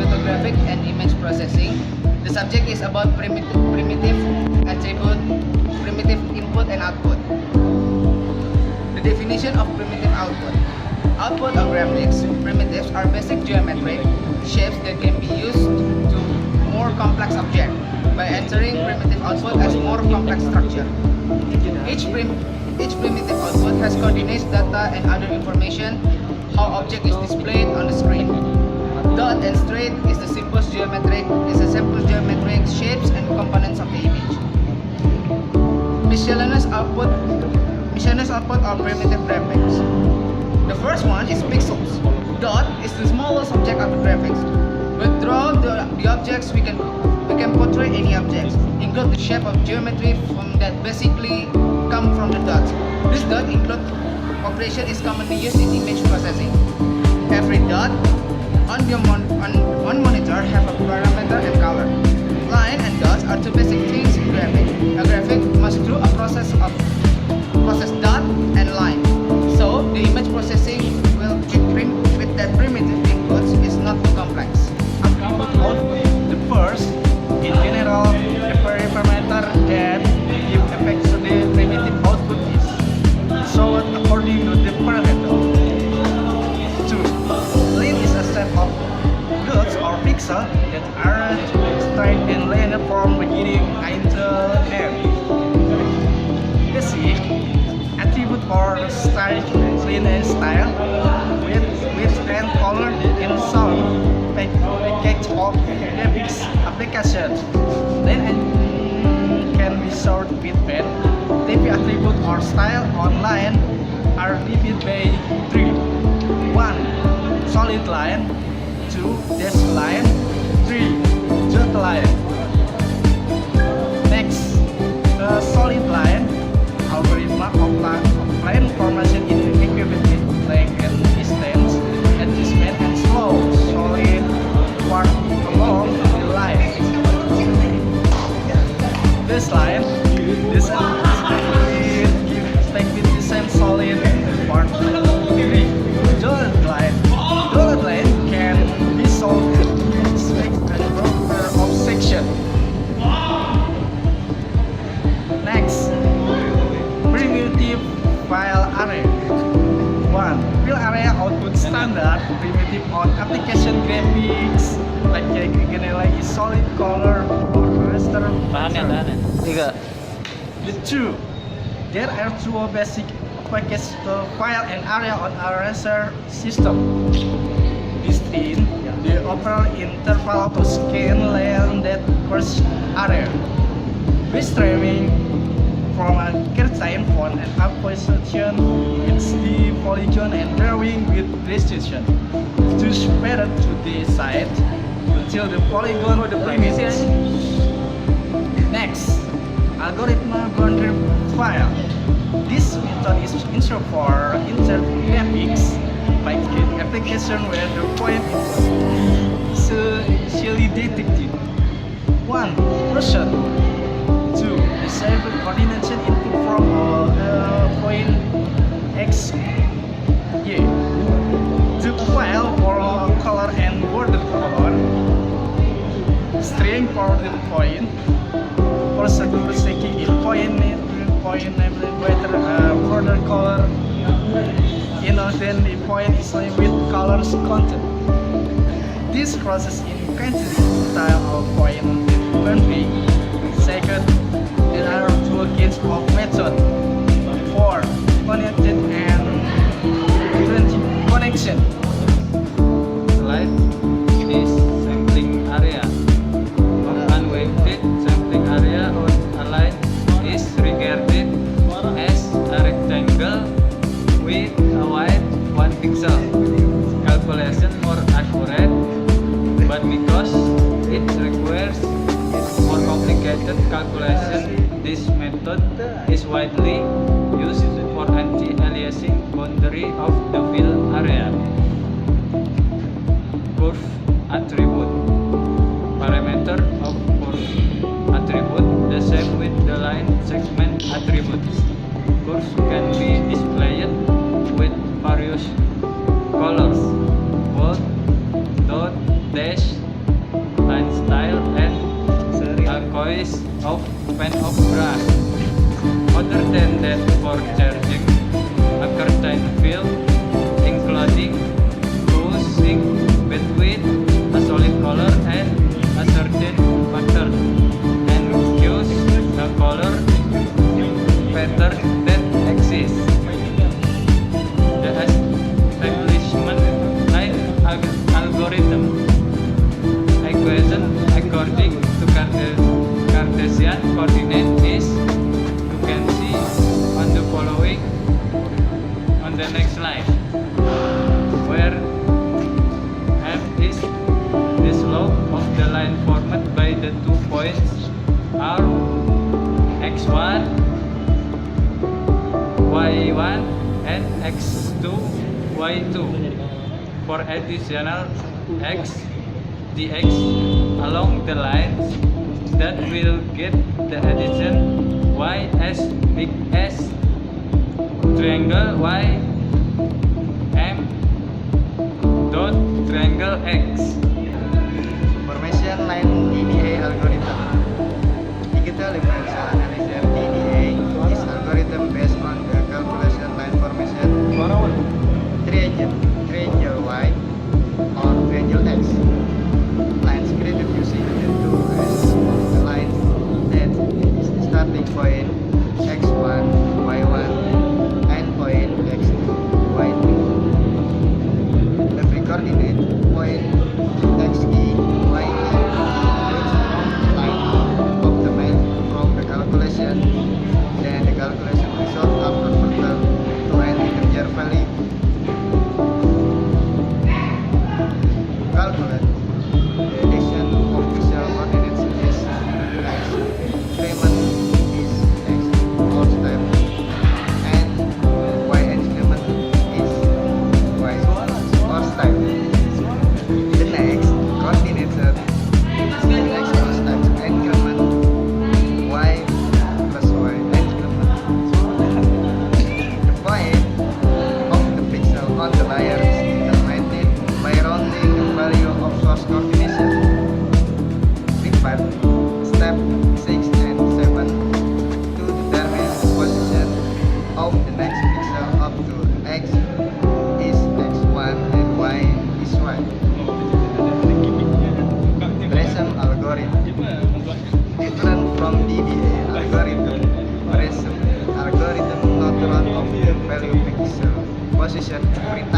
cryptographic and image processing. The subject is about primitive attribute, primitive input and output. The definition of primitive output. Output of graphics primitives are basic geometric shapes that can be used to more complex object by entering primitive output as more complex structure. Each primitive output has coordinates, data, and other information how object is displayed on the screen. Dot and straight is the simple geometric shapes and components of the image. Miscellaneous output are primitive graphics. The first one is pixels. Dot is the smallest object of the graphics. With draw the objects we can portray any objects, include the shape of geometry from that basically come from the dots. This dot include operation is commonly used in image processing. Every dot on monitor have a parameter and color. Line and dots are two basic things in graphic. A graphic must do a process dot and line. So the image processing with that primitive inputs is not too complex. The first, in general, a parameter that give effects to the primitive output is solved according to the parameter. 2. Line is a set of dots or pixels that are straight and linear from beginning until end. The C, attribute or style, linear style, with and color in some package of graphics application. Then can be sorted with pen. TV attribute or style online are divided by 3. 1. Solid line. 2. Dash line. 3. Dot line. Next, the solid line algorithm of line formation in equivalent length and distance, adjustment and slope. Solid work along the line. This line, this expected the same solid part. Dotted line can be solved with a number of section. Next, primitive file array. 1. File area output standard primitive on application graphics like is solid color or raster. Tiga. The 2. There are two basic packages to file and area on a raster system. Distinct the overall interval to scan length that first area. Restreaming from a certain font and apposition with the polygon and drawing with restriction to spread to the side until the polygon limits. Next, algorithm boundary file. This method is used for insert graphics like an application where the point is easily detected. 1. Version 2. Disable coordination input from point X, Y. The file for color and border color. String for the point. For seeking in point whether border color then the point is with colors content. This process in country style of point boundary. Second, there are two kinds of method. 4. Connected and connection. Slide is sampling area. Unweighted sampling area on a line is regarded as a rectangle with a width 1 pixel. Calculation more accurate, but because it requires more complicated calculation, this method is widely used for anti-aliasing boundary of the field area. Curve attribute. Parameter of curve attribute the same with the line segment attributes. Curves can be displayed with various colors: bold, dot, dash, style and a choice of pen of brush. Other than that, for charging, a curtain fill, including choosing between a solid color and a certain pattern, and use the color pattern that exists. The establishment line algorithm equation according to Cartesian coordinate is, you can see on the following, on the next slide, where f is the slope of the line formed by the 2 points are x1, y1 and x2, y2. For additional x dx along the lines, that will get the addition y as big as triangle y m dot triangle x. Formation line DDA algorithm. Digital differential analysis DDA is algorithm based on the calculation line formation triangle y or triangle x. Lines created using the 2 as the line that is the starting point x1, y1 and point x2, y2. Every coordinate point xe, ye line of the main from the calculation, then the calculation result are converted to an integer value. Calculate the addition of visual coordinates is x, increment is x or step, and y increment is y or step. The next coordinate set is x or step increment y plus y increment. The point of the pixel on the layer is determined by rounding the value of source coordination. Refer step 6 and 7 to determine the position of the next pixel up to x is x1 and y is y. Prism algorithm. Different from DDA algorithm, Prism algorithm not run of the value pixel position every time